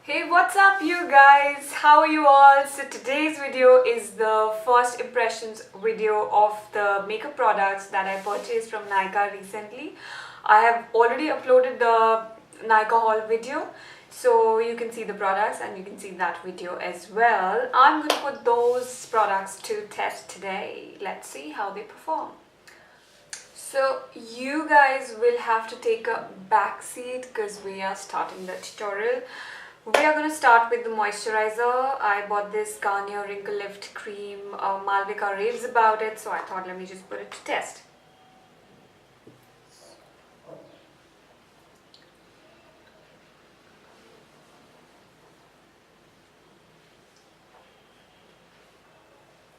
Hey, what's up you guys? How are you all? So today's video is the first impressions video of the makeup products that I purchased from Nykaa recently. I have already uploaded the Nykaa haul video, so you can see the products and you can see that video as well. I'm going to put those products to test today. Let's see how they perform. So you guys will have to take a back seat because we are starting the tutorial. We are going to start with the moisturizer. I bought this Garnier Wrinklelift cream. Malvika raves about it, so I thought let me just put it to test.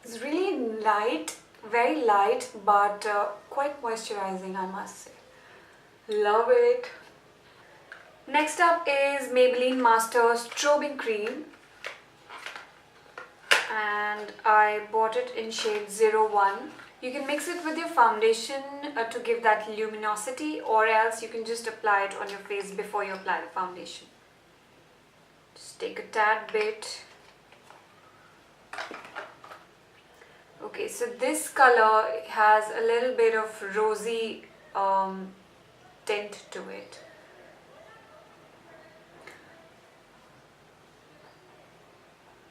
It's really light, very light, but quite moisturizing, I must say. Love it. Next up is Maybelline Master Strobbing Cream, and I bought it in shade 01. You can mix it with your foundation to give that luminosity, or else you can just apply it on your face before you apply the foundation. Just take a tad bit. Okay, so this color has a little bit of rosy tint to it.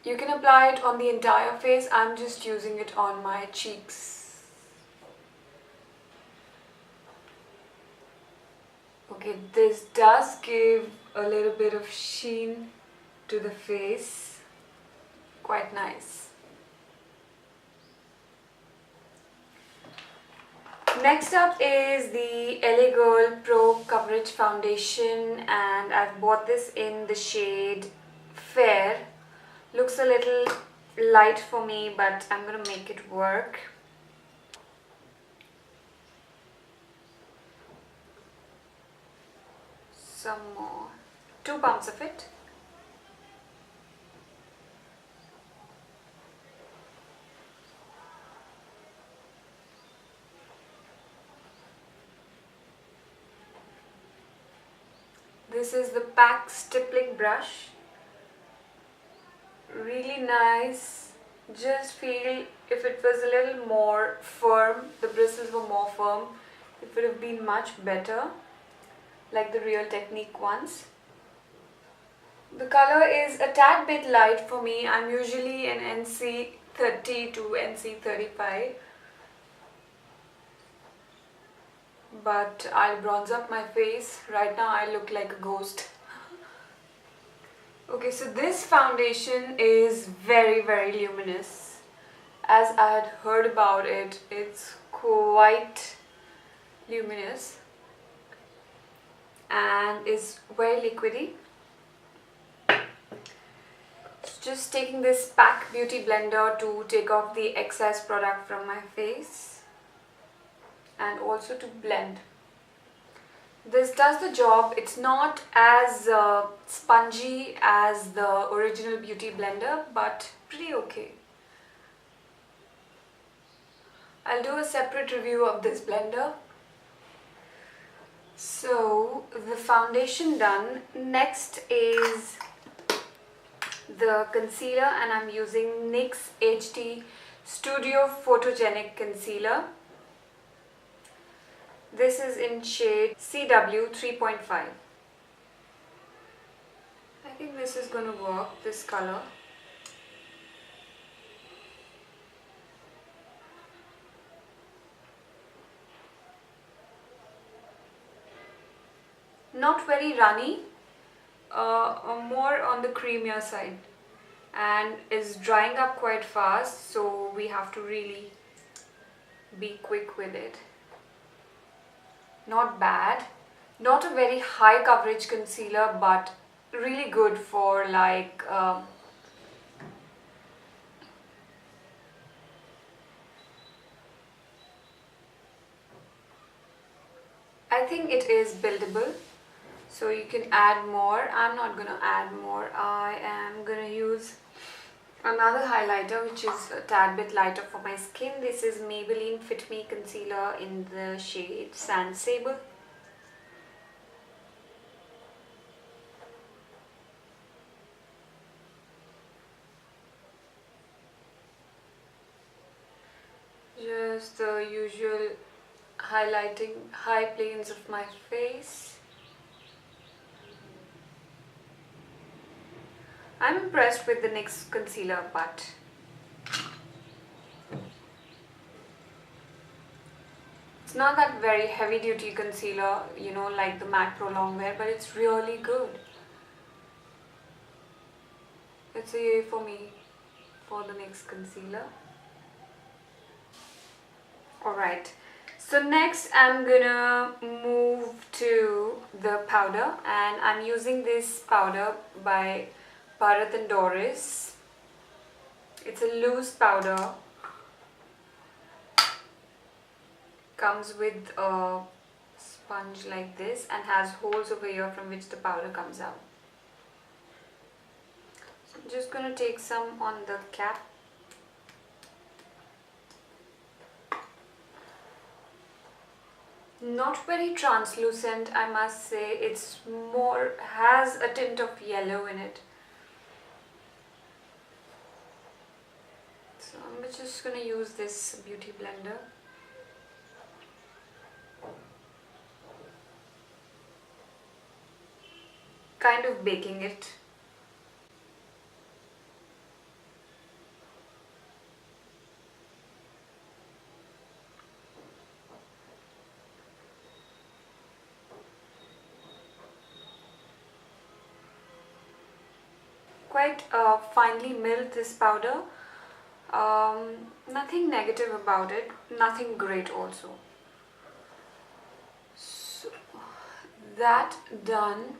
You can apply it on the entire face. I'm just using it on my cheeks. Okay, this does give a little bit of sheen to the face. Quite nice. Next up is the LAGirl ProCoverage foundation, and I've bought this in the shade Fair. Looks a little light for me, but I'm going to make it work. Some more. 2 pumps of it. This is the PAC stippling brush. Really nice. Just feel if it was a little more firm, the bristles were more firm, it would have been much better, like the Real Technique ones. The color is a tad bit light for me. I'm usually in NC 30 to NC 35, but I'll bronze up my face. Right now I look like a ghost. Okay, so this foundation is very luminous. As I had heard about it, it's quite luminous and is very liquidy. Just taking this PAC Beauty Blender to take off the excess product from my face and also to blend. This does the job. It's not as spongy as the original Beauty Blender, but pretty okay. I'll do a separate review of this blender. So the foundation done. Next is the concealer, and I'm using NYX HD Studio Photogenic Concealer. This is in shade CW 3.5. I think this is going to work, this color. Not very runny, more on the creamier side, and is drying up quite fast, so we have to really be quick with it. Not bad. Not a very high coverage concealer, but really good for like I think it is buildable, so you can add more. I'm not gonna add more. I am gonna use another highlighter which is a tad bit lighter for my skin. This is Maybelline Fit Me Concealer in the shade Sand Sable. covers the usual highlighting high planes of my face. I'm impressed with the NYX concealer, but it's not that very heavy duty concealer, you know, like the MAC Pro Longwear, but it's really good. It's a yay for me for the NYX concealer. Alright, so next I'm gonna move to the powder, and I'm using this powder by Bharat and Dorris. It's a loose powder. Comes with a sponge like this and has holes over here from which the powder comes out. So I'm just gonna take some on the cap. Not very translucent, I must say. It's more, has a tint of yellow in it. So I'm just gonna use this beauty blender. Kind of baking it. Quite finely milled, this powder. Nothing negative about it, nothing great also. So that done,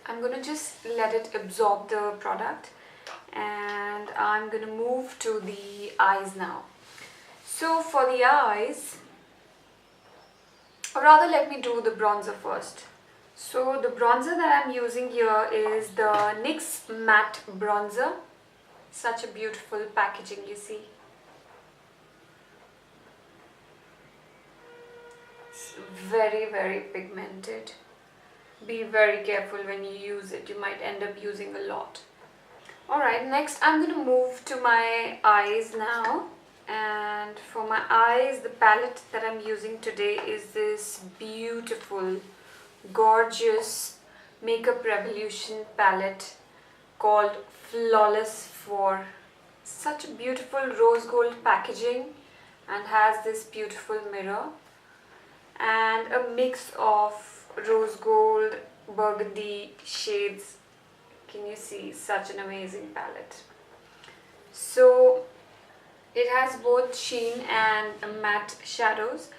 I'm gonna just let it absorb the product, and I'm gonna move to the eyes now. So for the eyes, or rather let me do the bronzer first. So the bronzer that I'm using here is the NYX Matte Bronzer. Such a beautiful packaging, you see. It's very, very pigmented. Be very careful when you use it. You might end up using a lot. Alright, next I'm going to move to my eyes now. And for my eyes, the palette that I'm using today is this beautiful, gorgeous Makeup Revolution palette called Flawless 4. Such a beautiful rose gold packaging and has this beautiful mirror and a mix of rose gold, burgundy shades. Can you see? Such an amazing palette. So it has both sheen and matte shadows.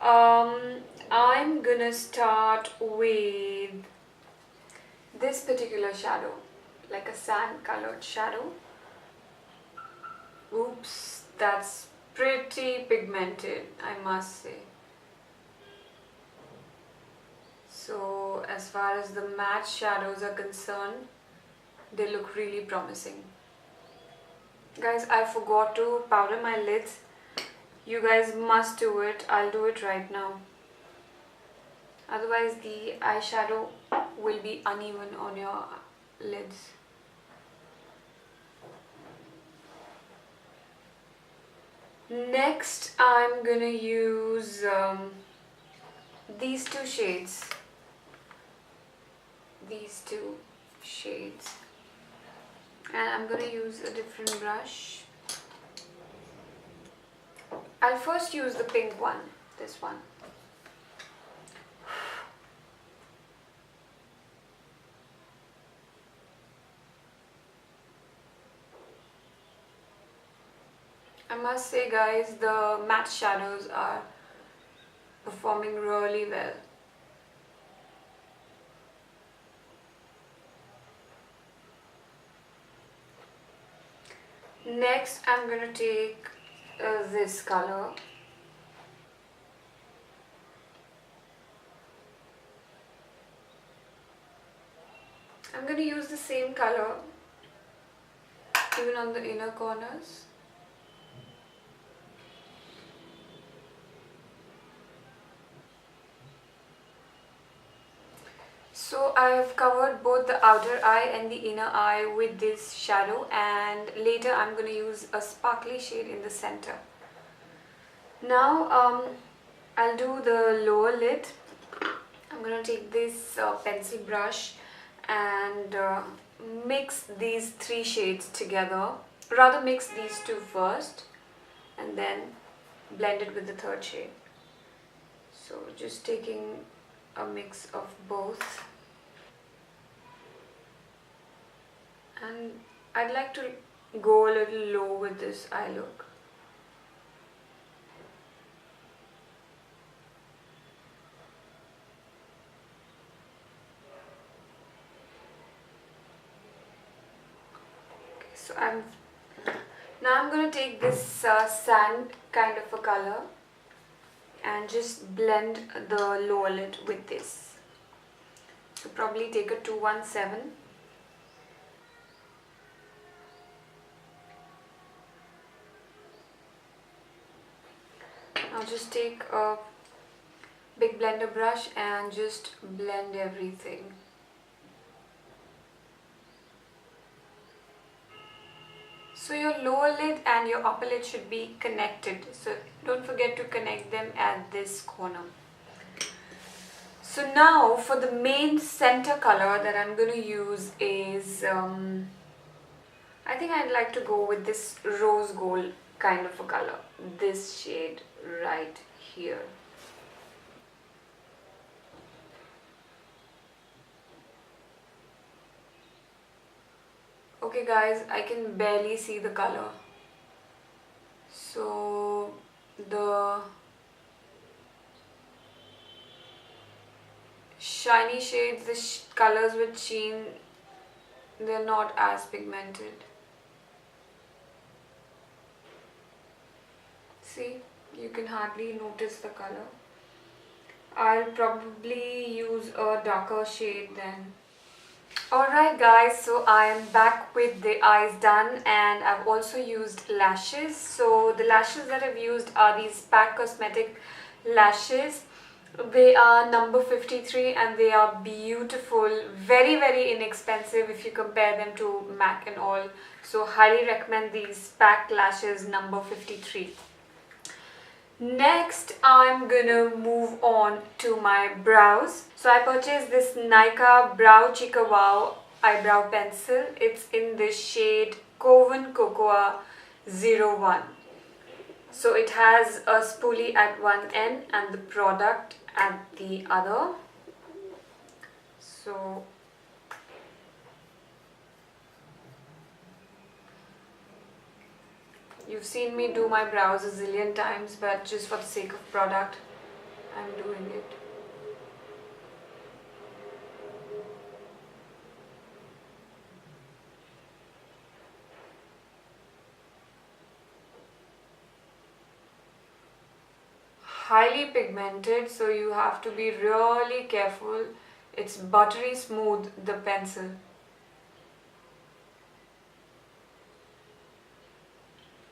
I'm gonna start with this particular shadow, like a sand colored shadow. Oops, that's pretty pigmented, I must say. So as far as the matte shadows are concerned, they look really promising. Guys, I forgot to powder my lids. You guys must do it. I'll do it right now. Otherwise the eyeshadow will be uneven on your lids. Next I'm gonna use these two shades. And I'm gonna use a different brush. I'll first use the pink one, this one. I must say guys, the matte shadows are performing really well. Next I'm going to take this color. I'm going to use the same color even on the inner corners. So I have covered both the outer eye and the inner eye with this shadow, and later I'm going to use a sparkly shade in the center. Now I'll do the lower lid. I'm gonna take this pencil brush and mix these three shades together. Rather mix these two first and then blend it with the third shade. So just taking a mix of both. And I'd like to go a little low with this eye look. So I'm going to take this sand kind of a color and just blend the lower lid with this. So probably take a 217. Now just take a big blender brush and just blend everything. So your lower lid and your upper lid should be connected. So don't forget to connect them at this corner. So now for the main center color that I'm going to use is, I think I'd like to go with this rose gold kind of a color. This shade right here. Okay guys, I can barely see the color. So the shiny shades, the colors with sheen, they're not as pigmented. See, you can hardly notice the color. I'll probably use a darker shade then. Alright guys, so I am back with the eyes done and I've also used lashes. So the lashes that I've used are these PAC Cosmetic lashes. They are number 53 and they are beautiful, very inexpensive if you compare them to MAC and all. So highly recommend these PAC lashes number 53. Next, I'm gonna move on to my brows. So I purchased this Nykaa Brow-chika-wow eyebrow pencil. It's in the shade Coven Cocoa 01. So it has a spoolie at one end and the product at the other. So you've seen me do my brows a zillion times, but just for the sake of product, I'm doing it. Highly pigmented, so you have to be really careful. It's buttery smooth, the pencil.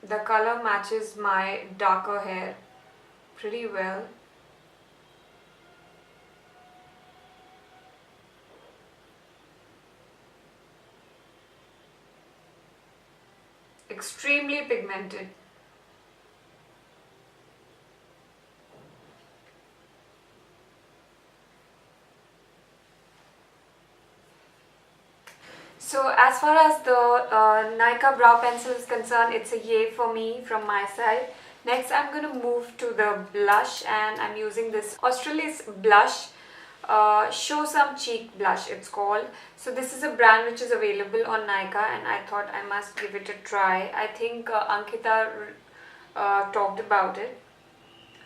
The color matches my darker hair pretty well. Extremely pigmented. So as far as the Nykaa brow pencil is concerned, it's a yay for me from my side. Next I'm going to move to the blush and I'm using this Australis blush. Show Some Cheek blush it's called. So this is a brand which is available on Nykaa and I thought I must give it a try. I think Ankita talked about it.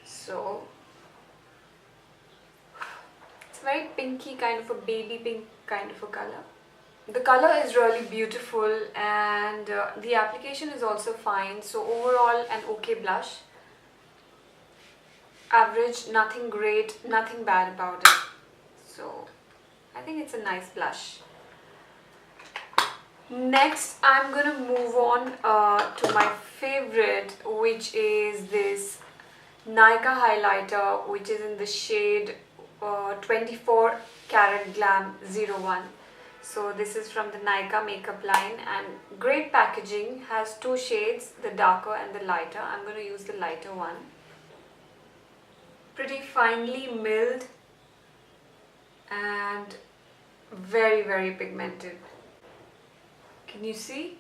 So it's very pinky, kind of a baby pink kind of a color. The color is really beautiful and the application is also fine. So overall an okay blush. Average, nothing great, nothing bad about it. So I think it's a nice blush. Next I'm gonna move on to my favorite, which is this Nykaa highlighter, which is in the shade 24 Karat Glam 01. So this is from the Nykaa makeup line and great packaging, has two shades, the darker and the lighter. I'm going to use the lighter one. pretty finely milled and very pigmented. Can you see?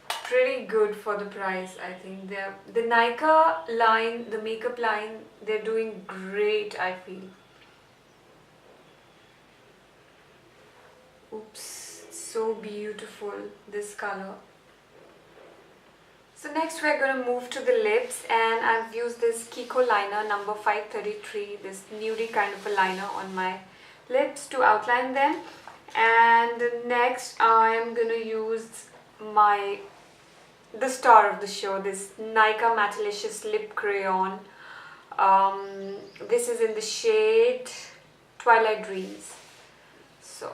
Pretty good for the price, I think. The Nykaa line, the makeup line, they're doing great, I feel. Oops, so beautiful, this color. So next we're going to move to the lips, and I've used this Kiko liner number 533, this nudie kind of a liner on my lips to outline them. And next I'm going to use the star of the show, this Nykaa Mattilicious Lip Crayon. This is in the shade Twilight Dreams. So,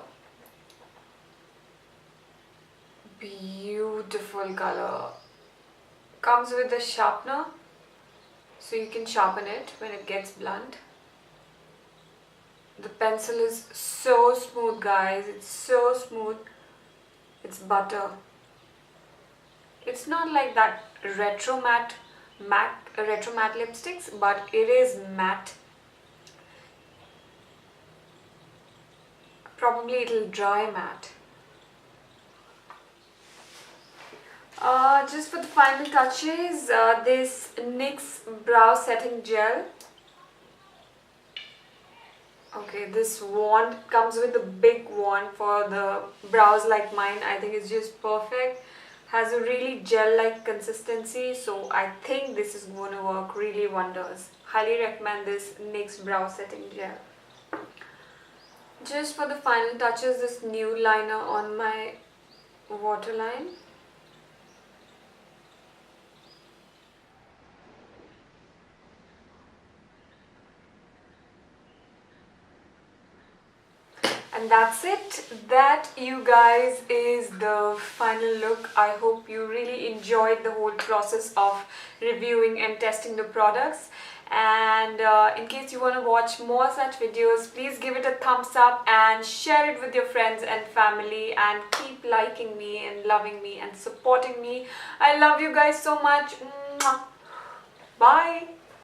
beautiful color. Comes with a sharpener, so you can sharpen it when it gets blunt. The pencil is so smooth, guys. It's so smooth. It's butter. It's not like that retro matte lipsticks, but it is matte. Probably it'll dry matte. Just for the final touches, this NYX brow setting gel. Okay, this wand comes with a big wand for the brows like mine. I think it's just perfect. Has a really gel-like consistency, so I think this is going to work really wonders. Highly recommend this NYX brow setting gel. Just for the final touches, this Nude liner on my waterline. And that's it. That, you guys, is the final look. I hope you really enjoyed the whole process of reviewing and testing the products. And in case you want to watch more such videos, please give it a thumbs up and share it with your friends and family, and keep liking me and loving me and supporting me. I love you guys so much. Bye.